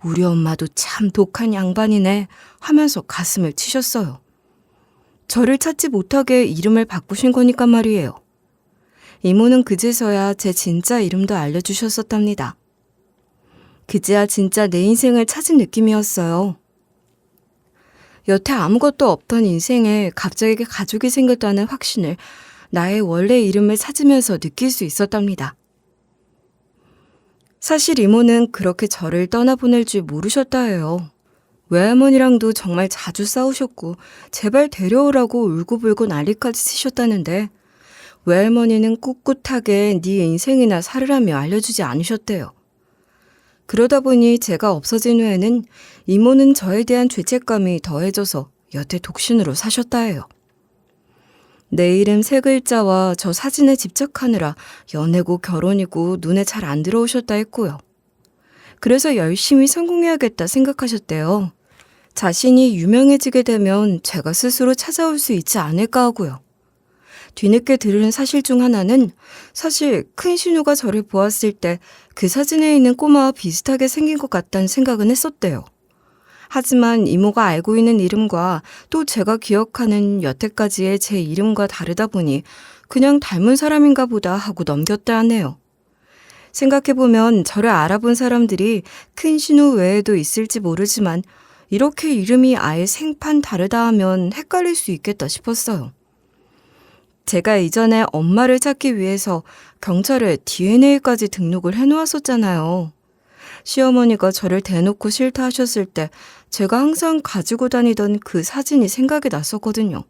우리 엄마도 참 독한 양반이네 하면서 가슴을 치셨어요. 저를 찾지 못하게 이름을 바꾸신 거니까 말이에요. 이모는 그제서야 제 진짜 이름도 알려주셨었답니다. 그제야 진짜 내 인생을 찾은 느낌이었어요. 여태 아무것도 없던 인생에 갑자기 가족이 생겼다는 확신을 나의 원래 이름을 찾으면서 느낄 수 있었답니다. 사실 이모는 그렇게 저를 떠나보낼 줄 모르셨다 해요. 외할머니랑도 정말 자주 싸우셨고 제발 데려오라고 울고불고 난리까지 치셨다는데 외할머니는 꿋꿋하게 네 인생이나 살으라며 알려주지 않으셨대요. 그러다 보니 제가 없어진 후에는 이모는 저에 대한 죄책감이 더해져서 여태 독신으로 사셨다 해요. 내 이름 3글자와 저 사진에 집착하느라 연애고 결혼이고 눈에 잘 안 들어오셨다 했고요. 그래서 열심히 성공해야겠다 생각하셨대요. 자신이 유명해지게 되면 제가 스스로 찾아올 수 있지 않을까 하고요. 뒤늦게 들은 사실 중 하나는 사실 큰 신우가 저를 보았을 때 그 사진에 있는 꼬마와 비슷하게 생긴 것 같다는 생각은 했었대요. 하지만 이모가 알고 있는 이름과 또 제가 기억하는 여태까지의 제 이름과 다르다 보니 그냥 닮은 사람인가 보다 하고 넘겼다 하네요. 생각해보면 저를 알아본 사람들이 큰 신우 외에도 있을지 모르지만 이렇게 이름이 아예 생판 다르다 하면 헷갈릴 수 있겠다 싶었어요. 제가 이전에 엄마를 찾기 위해서 경찰에 DNA까지 등록을 해놓았었잖아요. 시어머니가 저를 대놓고 싫다 하셨을 때 제가 항상 가지고 다니던 그 사진이 생각이 났었거든요.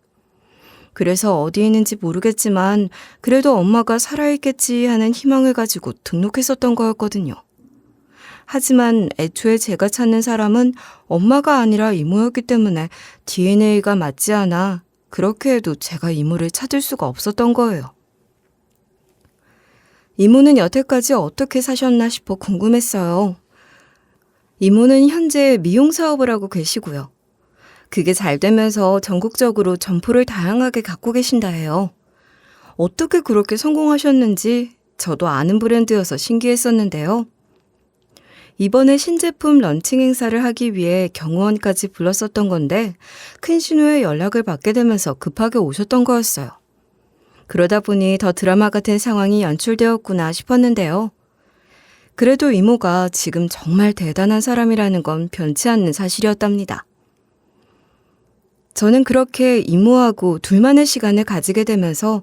그래서 어디 있는지 모르겠지만 그래도 엄마가 살아있겠지 하는 희망을 가지고 등록했었던 거였거든요. 하지만 애초에 제가 찾는 사람은 엄마가 아니라 이모였기 때문에 DNA가 맞지 않아 그렇게 해도 제가 이모를 찾을 수가 없었던 거예요. 이모는 여태까지 어떻게 사셨나 싶어 궁금했어요. 이모는 현재 미용 사업을 하고 계시고요. 그게 잘 되면서 전국적으로 점포를 다양하게 갖고 계신다 해요. 어떻게 그렇게 성공하셨는지 저도 아는 브랜드여서 신기했었는데요. 이번에 신제품 런칭 행사를 하기 위해 경호원까지 불렀었던 건데 큰 신우의 연락을 받게 되면서 급하게 오셨던 거였어요. 그러다 보니 더 드라마 같은 상황이 연출되었구나 싶었는데요. 그래도 이모가 지금 정말 대단한 사람이라는 건 변치 않는 사실이었답니다. 저는 그렇게 이모하고 둘만의 시간을 가지게 되면서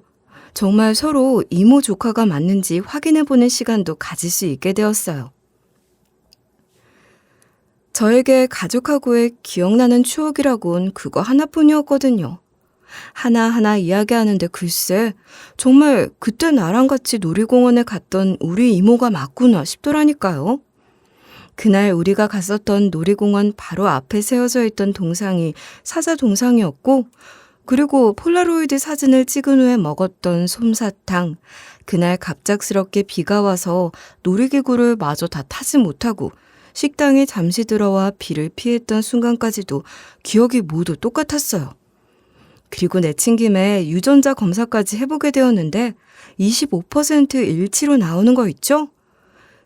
정말 서로 이모 조카가 맞는지 확인해보는 시간도 가질 수 있게 되었어요. 저에게 가족하고의 기억나는 추억이라곤 그거 하나뿐이었거든요. 하나하나 이야기하는데 글쎄 정말 그때 나랑 같이 놀이공원에 갔던 우리 이모가 맞구나 싶더라니까요. 그날 우리가 갔었던 놀이공원 바로 앞에 세워져 있던 동상이 사자 동상이었고 그리고 폴라로이드 사진을 찍은 후에 먹었던 솜사탕, 그날 갑작스럽게 비가 와서 놀이기구를 마저 다 타지 못하고 식당에 잠시 들어와 비를 피했던 순간까지도 기억이 모두 똑같았어요. 그리고 내친 김에 유전자 검사까지 해보게 되었는데 25% 일치로 나오는 거 있죠?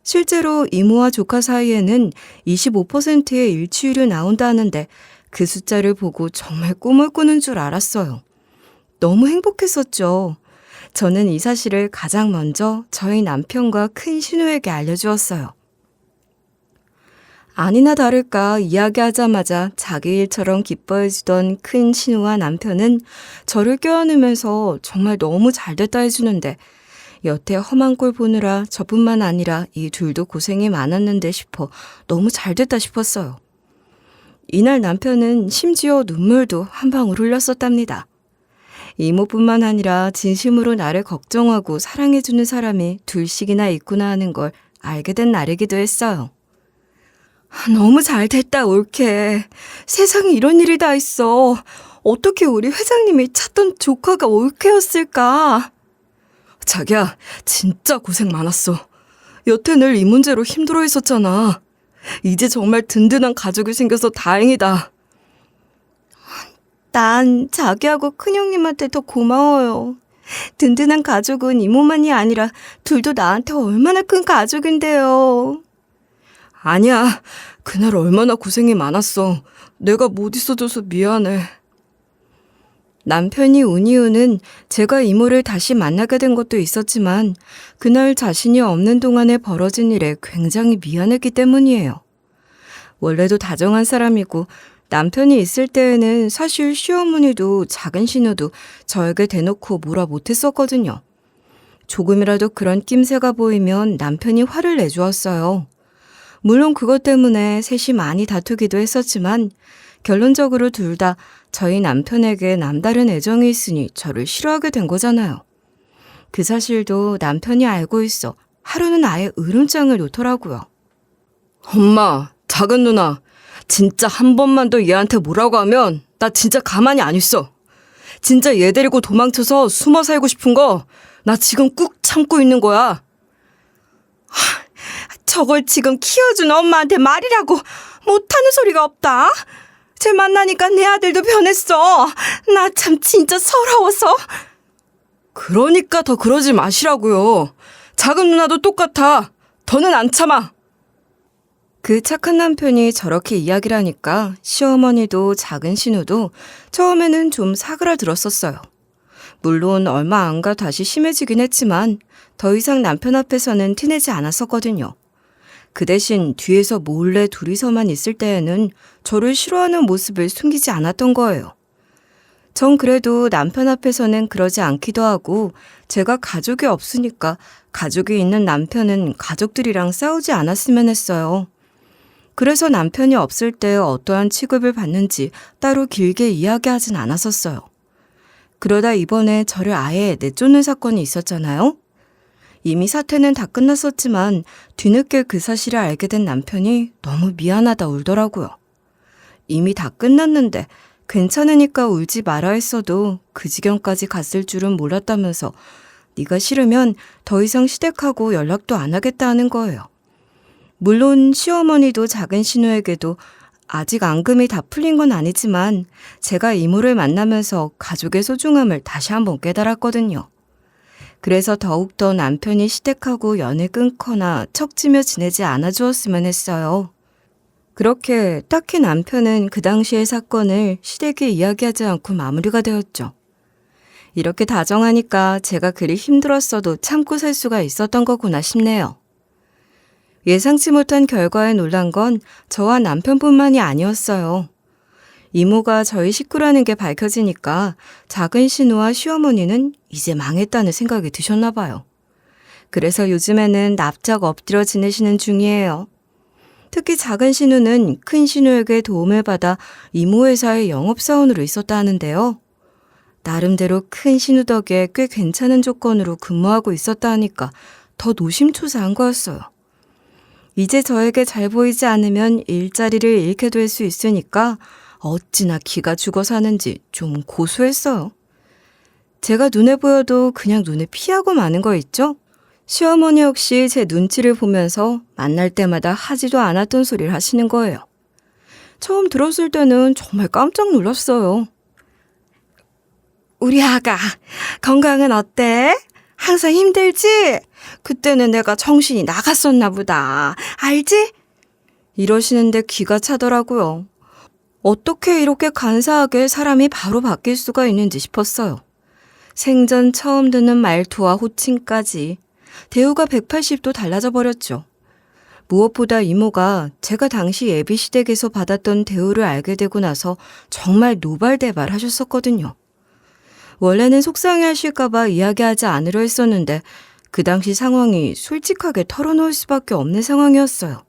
실제로 이모와 조카 사이에는 25%의 일치율이 나온다 하는데 그 숫자를 보고 정말 꿈을 꾸는 줄 알았어요. 너무 행복했었죠. 저는 이 사실을 가장 먼저 저희 남편과 큰 신우에게 알려주었어요. 아니나 다를까 이야기하자마자 자기 일처럼 기뻐해주던 큰 신우와 남편은 저를 껴안으면서 정말 너무 잘됐다 해주는데 여태 험한 꼴 보느라 저뿐만 아니라 이 둘도 고생이 많았는데 싶어 너무 잘됐다 싶었어요. 이날 남편은 심지어 눈물도 한 방울 흘렸었답니다. 이모뿐만 아니라 진심으로 나를 걱정하고 사랑해주는 사람이 둘씩이나 있구나 하는 걸 알게 된 날이기도 했어요. 너무 잘 됐다, 올케. 세상에 이런 일이 다 있어. 어떻게 우리 회장님이 찾던 조카가 올케였을까? 자기야, 진짜 고생 많았어. 여태 늘 이 문제로 힘들어 했었잖아. 이제 정말 든든한 가족이 생겨서 다행이다. 난 자기하고 큰형님한테 더 고마워요. 든든한 가족은 이모만이 아니라 둘도 나한테 얼마나 큰 가족인데요. 아니야. 그날 얼마나 고생이 많았어. 내가 못 있어줘서 미안해. 남편이 운 이유는 제가 이모를 다시 만나게 된 것도 있었지만 그날 자신이 없는 동안에 벌어진 일에 굉장히 미안했기 때문이에요. 원래도 다정한 사람이고 남편이 있을 때에는 사실 시어머니도 작은 신우도 저에게 대놓고 뭐라 못했었거든요. 조금이라도 그런 낌새가 보이면 남편이 화를 내주었어요. 물론 그것 때문에 셋이 많이 다투기도 했었지만 결론적으로 둘 다 저희 남편에게 남다른 애정이 있으니 저를 싫어하게 된 거잖아요. 그 사실도 남편이 알고 있어 하루는 아예 으름장을 놓더라고요. 엄마, 작은 누나, 진짜 한 번만 더 얘한테 뭐라고 하면 나 진짜 가만히 안 있어. 진짜 얘 데리고 도망쳐서 숨어 살고 싶은 거 나 지금 꾹 참고 있는 거야. 저걸 지금 키워준 엄마한테 말이라고 못하는 소리가 없다. 쟤 만나니까 내 아들도 변했어. 나 참 진짜 서러워서. 그러니까 더 그러지 마시라고요. 작은 누나도 똑같아. 더는 안 참아. 그 착한 남편이 저렇게 이야기를 하니까 시어머니도 작은 신우도 처음에는 좀 사그라들었었어요. 물론 얼마 안 가 다시 심해지긴 했지만 더 이상 남편 앞에서는 티내지 않았었거든요. 그 대신 뒤에서 몰래 둘이서만 있을 때에는 저를 싫어하는 모습을 숨기지 않았던 거예요. 전 그래도 남편 앞에서는 그러지 않기도 하고 제가 가족이 없으니까 가족이 있는 남편은 가족들이랑 싸우지 않았으면 했어요. 그래서 남편이 없을 때 어떠한 취급을 받는지 따로 길게 이야기하진 않았었어요. 그러다 이번에 저를 아예 내쫓는 사건이 있었잖아요. 이미 사태는 다 끝났었지만 뒤늦게 그 사실을 알게 된 남편이 너무 미안하다 울더라고요. 이미 다 끝났는데 괜찮으니까 울지 마라 했어도 그 지경까지 갔을 줄은 몰랐다면서 네가 싫으면 더 이상 시댁하고 연락도 안 하겠다 하는 거예요. 물론 시어머니도 작은 신우에게도 아직 앙금이 다 풀린 건 아니지만 제가 이모를 만나면서 가족의 소중함을 다시 한번 깨달았거든요. 그래서 더욱더 남편이 시댁하고 연을 끊거나 척지며 지내지 않아 주었으면 했어요. 그렇게 딱히 남편은 그 당시의 사건을 시댁에 이야기하지 않고 마무리가 되었죠. 이렇게 다정하니까 제가 그리 힘들었어도 참고 살 수가 있었던 거구나 싶네요. 예상치 못한 결과에 놀란 건 저와 남편뿐만이 아니었어요. 이모가 저희 식구라는 게 밝혀지니까 작은 신우와 시어머니는 이제 망했다는 생각이 드셨나 봐요. 그래서 요즘에는 납작 엎드려 지내시는 중이에요. 특히 작은 신우는 큰 신우에게 도움을 받아 이모 회사의 영업사원으로 있었다 하는데요. 나름대로 큰 신우 덕에 꽤 괜찮은 조건으로 근무하고 있었다 하니까 더 노심초사한 거였어요. 이제 저에게 잘 보이지 않으면 일자리를 잃게 될 수 있으니까 어찌나 기가 죽어 사는지 좀 고소했어요. 제가 눈에 보여도 그냥 눈에 피하고 마는 거 있죠? 시어머니 역시 제 눈치를 보면서 만날 때마다 하지도 않았던 소리를 하시는 거예요. 처음 들었을 때는 정말 깜짝 놀랐어요. 우리 아가 건강은 어때? 항상 힘들지? 그때는 내가 정신이 나갔었나 보다. 알지? 이러시는데 기가 차더라고요. 어떻게 이렇게 간사하게 사람이 바로 바뀔 수가 있는지 싶었어요. 생전 처음 듣는 말투와 호칭까지 대우가 180도 달라져 버렸죠. 무엇보다 이모가 제가 당시 예비시댁에서 받았던 대우를 알게 되고 나서 정말 노발대발 하셨었거든요. 원래는 속상해 하실까봐 이야기하지 않으려 했었는데 그 당시 상황이 솔직하게 털어놓을 수밖에 없는 상황이었어요.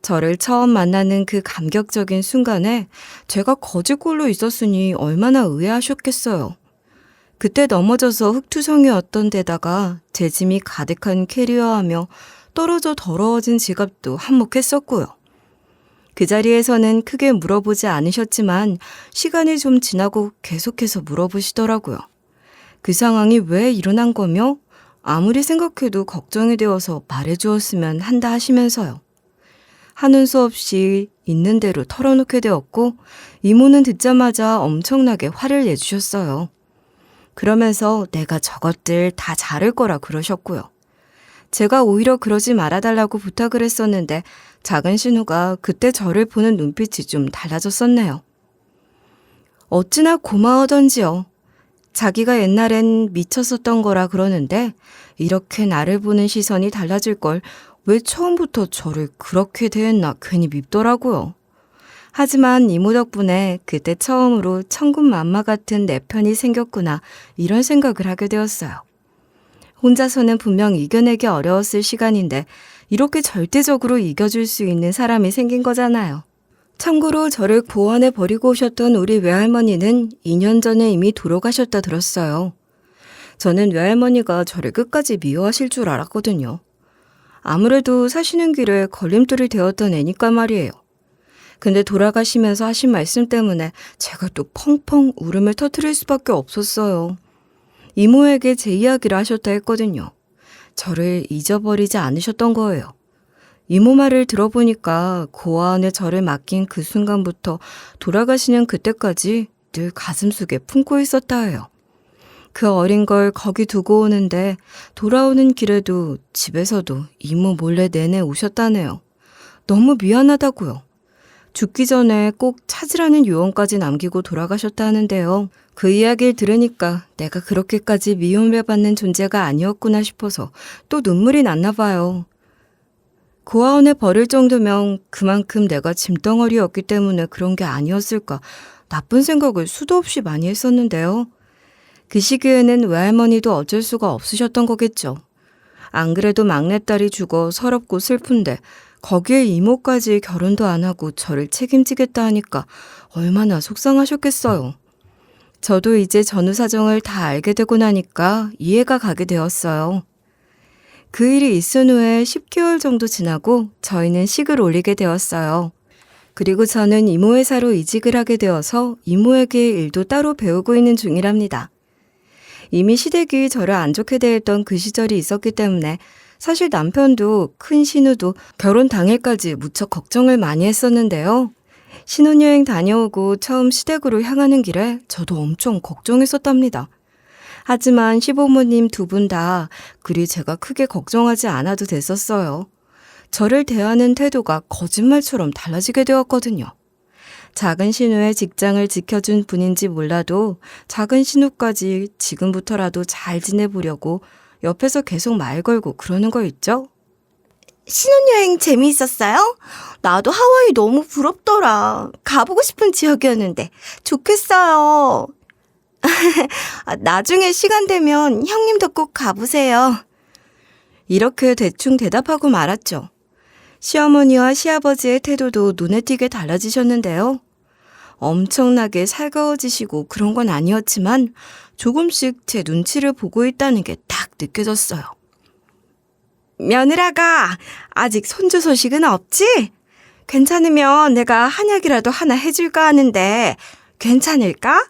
저를 처음 만나는 그 감격적인 순간에 제가 거지꼴로 있었으니 얼마나 의아하셨겠어요. 그때 넘어져서 흙투성이었던 데다가 제 짐이 가득한 캐리어하며 떨어져 더러워진 지갑도 한몫했었고요. 그 자리에서는 크게 물어보지 않으셨지만 시간이 좀 지나고 계속해서 물어보시더라고요. 그 상황이 왜 일어난 거며 아무리 생각해도 걱정이 되어서 말해주었으면 한다 하시면서요. 하는 수 없이 있는 대로 털어놓게 되었고 이모는 듣자마자 엄청나게 화를 내주셨어요. 그러면서 내가 저것들 다 자를 거라 그러셨고요. 제가 오히려 그러지 말아달라고 부탁을 했었는데 작은 신우가 그때 저를 보는 눈빛이 좀 달라졌었네요. 어찌나 고마워던지요. 자기가 옛날엔 미쳤었던 거라 그러는데 이렇게 나를 보는 시선이 달라질 걸 왜 처음부터 저를 그렇게 대했나 괜히 밉더라고요. 하지만 이모 덕분에 그때 처음으로 천군만마 같은 내 편이 생겼구나 이런 생각을 하게 되었어요. 혼자서는 분명 이겨내기 어려웠을 시간인데 이렇게 절대적으로 이겨줄 수 있는 사람이 생긴 거잖아요. 참고로 저를 고아원에 버리고 오셨던 우리 외할머니는 2년 전에 이미 돌아가셨다 들었어요. 저는 외할머니가 저를 끝까지 미워하실 줄 알았거든요. 아무래도 사시는 길에 걸림돌이 되었던 애니까 말이에요. 근데 돌아가시면서 하신 말씀 때문에 제가 또 펑펑 울음을 터뜨릴 수밖에 없었어요. 이모에게 제 이야기를 하셨다 했거든요. 저를 잊어버리지 않으셨던 거예요. 이모 말을 들어보니까 고아원에 저를 맡긴 그 순간부터 돌아가시는 그때까지 늘 가슴속에 품고 있었다 해요. 그 어린 걸 거기 두고 오는데 돌아오는 길에도 집에서도 이모 몰래 내내 오셨다네요. 너무 미안하다고요. 죽기 전에 꼭 찾으라는 요원까지 남기고 돌아가셨다 하는데요. 그 이야기를 들으니까 내가 그렇게까지 미움을 받는 존재가 아니었구나 싶어서 또 눈물이 났나 봐요. 고아원에 버릴 정도면 그만큼 내가 짐덩어리였기 때문에 그런 게 아니었을까 나쁜 생각을 수도 없이 많이 했었는데요. 그 시기에는 외할머니도 어쩔 수가 없으셨던 거겠죠. 안 그래도 막내딸이 죽어 서럽고 슬픈데 거기에 이모까지 결혼도 안 하고 저를 책임지겠다 하니까 얼마나 속상하셨겠어요. 저도 이제 전후 사정을 다 알게 되고 나니까 이해가 가게 되었어요. 그 일이 있은 후에 10개월 정도 지나고 저희는 식을 올리게 되었어요. 그리고 저는 이모 회사로 이직을 하게 되어서 이모에게 일도 따로 배우고 있는 중이랍니다. 이미 시댁이 저를 안 좋게 대했던 그 시절이 있었기 때문에 사실 남편도 큰 신우도 결혼 당일까지 무척 걱정을 많이 했었는데요. 신혼여행 다녀오고 처음 시댁으로 향하는 길에 저도 엄청 걱정했었답니다. 하지만 시부모님 두 분 다 그리 제가 크게 걱정하지 않아도 됐었어요. 저를 대하는 태도가 거짓말처럼 달라지게 되었거든요. 작은 신우의 직장을 지켜준 분인지 몰라도 작은 신우까지 지금부터라도 잘 지내보려고 옆에서 계속 말 걸고 그러는 거 있죠? 신혼여행 재미있었어요? 나도 하와이 너무 부럽더라. 가보고 싶은 지역이었는데 좋겠어요. 나중에 시간 되면 형님도 꼭 가보세요. 이렇게 대충 대답하고 말았죠. 시어머니와 시아버지의 태도도 눈에 띄게 달라지셨는데요. 엄청나게 살가워지시고 그런 건 아니었지만 조금씩 제 눈치를 보고 있다는 게 딱 느껴졌어요. 며느라가 아직 손주 소식은 없지? 괜찮으면 내가 한약이라도 하나 해줄까 하는데 괜찮을까?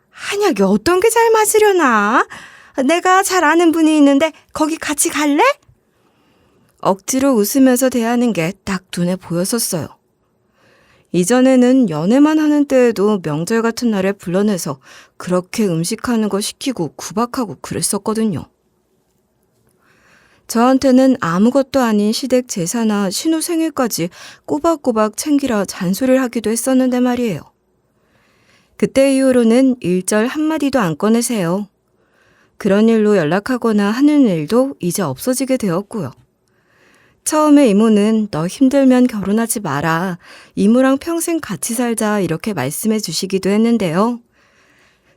한약이 어떤 게 잘 맞으려나? 내가 잘 아는 분이 있는데 거기 같이 갈래? 억지로 웃으면서 대하는 게 딱 눈에 보였었어요. 이전에는 연애만 하는 때에도 명절 같은 날에 불러내서 그렇게 음식하는 거 시키고 구박하고 그랬었거든요. 저한테는 아무것도 아닌 시댁 제사나 신우 생일까지 꼬박꼬박 챙기라 잔소리를 하기도 했었는데 말이에요. 그때 이후로는 일절 한마디도 안 꺼내세요. 그런 일로 연락하거나 하는 일도 이제 없어지게 되었고요. 처음에 이모는 너 힘들면 결혼하지 마라. 이모랑 평생 같이 살자 이렇게 말씀해 주시기도 했는데요.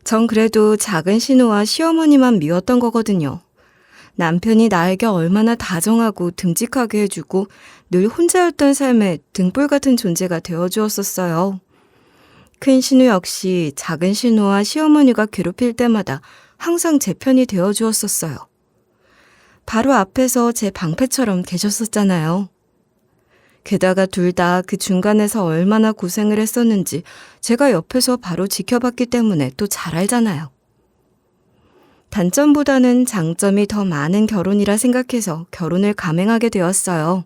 전 그래도 작은 신우와 시어머니만 미웠던 거거든요. 남편이 나에게 얼마나 다정하고 듬직하게 해주고 늘 혼자였던 삶에 등불 같은 존재가 되어주었었어요. 큰 신우 역시 작은 신우와 시어머니가 괴롭힐 때마다 항상 제 편이 되어주었었어요. 바로 앞에서 제 방패처럼 계셨었잖아요. 게다가 둘 다 그 중간에서 얼마나 고생을 했었는지 제가 옆에서 바로 지켜봤기 때문에 또 잘 알잖아요. 단점보다는 장점이 더 많은 결혼이라 생각해서 결혼을 감행하게 되었어요.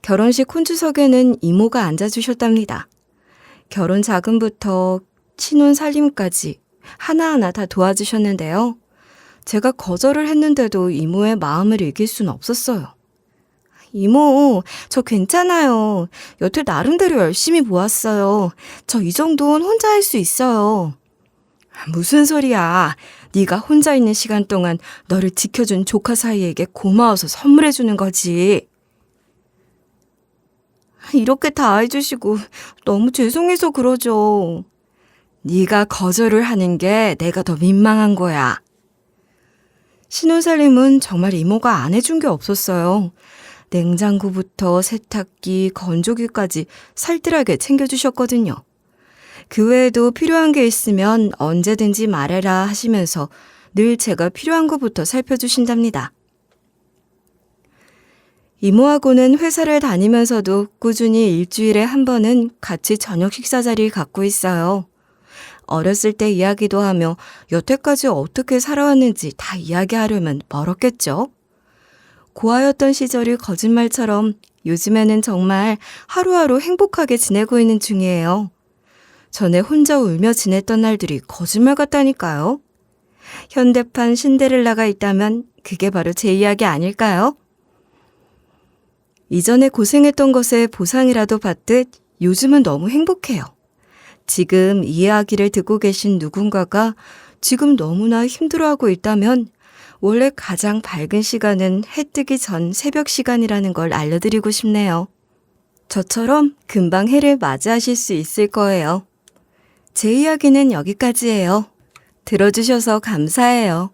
결혼식 혼주석에는 이모가 앉아주셨답니다. 결혼 자금부터 신혼 살림까지 하나하나 다 도와주셨는데요. 제가 거절을 했는데도 이모의 마음을 이길 순 없었어요. 이모, 저 괜찮아요. 여태 나름대로 열심히 모았어요. 저 이 정도는 혼자 할 수 있어요. 무슨 소리야. 네가 혼자 있는 시간 동안 너를 지켜준 조카 사이에게 고마워서 선물해 주는 거지. 이렇게 다 해주시고 너무 죄송해서 그러죠. 네가 거절을 하는 게 내가 더 민망한 거야. 신혼살림은 정말 이모가 안 해준 게 없었어요. 냉장고부터 세탁기, 건조기까지 살뜰하게 챙겨주셨거든요. 그 외에도 필요한 게 있으면 언제든지 말해라 하시면서 늘 제가 필요한 것부터 살펴주신답니다. 이모하고는 회사를 다니면서도 꾸준히 일주일에 한 번은 같이 저녁 식사 자리를 갖고 있어요. 어렸을 때 이야기도 하며 여태까지 어떻게 살아왔는지 다 이야기하려면 멀었겠죠? 고아였던 시절이 거짓말처럼 요즘에는 정말 하루하루 행복하게 지내고 있는 중이에요. 전에 혼자 울며 지냈던 날들이 거짓말 같다니까요. 현대판 신데렐라가 있다면 그게 바로 제 이야기 아닐까요? 이전에 고생했던 것에 보상이라도 받듯 요즘은 너무 행복해요. 지금 이 이야기를 듣고 계신 누군가가 지금 너무나 힘들어하고 있다면 원래 가장 밝은 시간은 해 뜨기 전 새벽 시간이라는 걸 알려드리고 싶네요. 저처럼 금방 해를 맞이하실 수 있을 거예요. 제 이야기는 여기까지예요. 들어주셔서 감사해요.